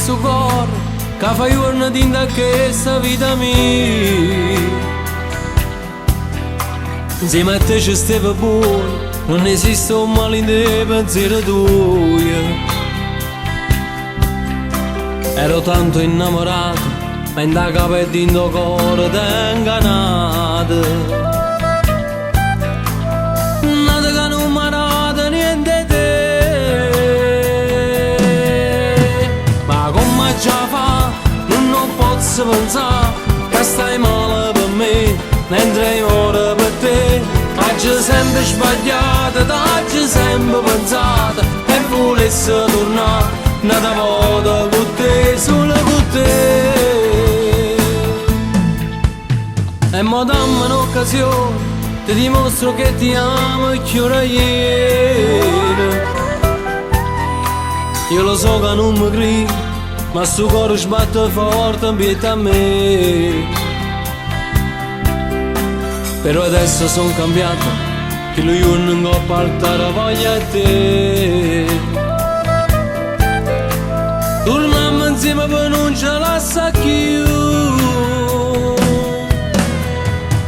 questo cuore che fa giorno tinta che sta vita mia. Insieme a te ci stava buono, non esiste un male in te pensiero tuo. Ero tanto innamorato, ma in da capo e in do cuore t'è inganato. Nata che non mi ha dato niente te, ma come già fa, non posso pensare che stai male per me, mentre ora per te. Oggi sempre sbagliato, oggi sempre pensato, e volessi tornare un'altra volta con te, solo con te. E mo dammi un'occasione, ti dimostro che ti amo e chiudo ieri. Io lo so che non mi credi, ma sto cuore sbatte forte in pietà a me. Però adesso son cambiato, che lui non può portare voglia a te. Torniamo insieme per non ce la sa più,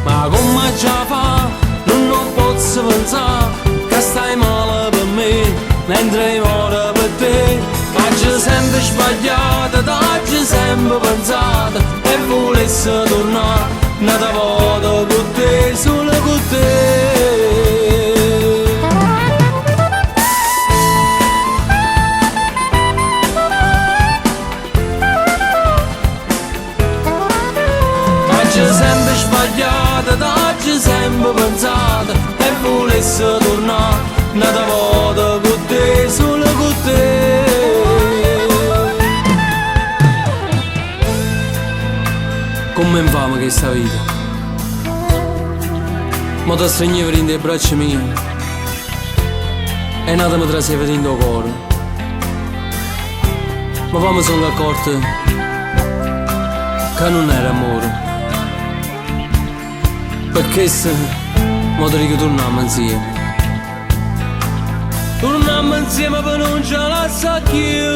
ma come già fa, non posso pensare che stai male per me, mentre ora per te. Oggi sempre sbagliato, oggi sempre pensato, e volessi tornare un'altra volta con te, solo con te. Oggi sempre sbagliato, oggi sempre pensato, e volessi tornare un'altra volta con te, solo con te. Come infame che sta vita, ma ti stringevo in le braccia mie e nata mi traseva in tuo cuore. Ma poi mi sono accorto che non era amore, perché se mo ti dico torniamo insieme. Torniamo insieme per non ce la sa più,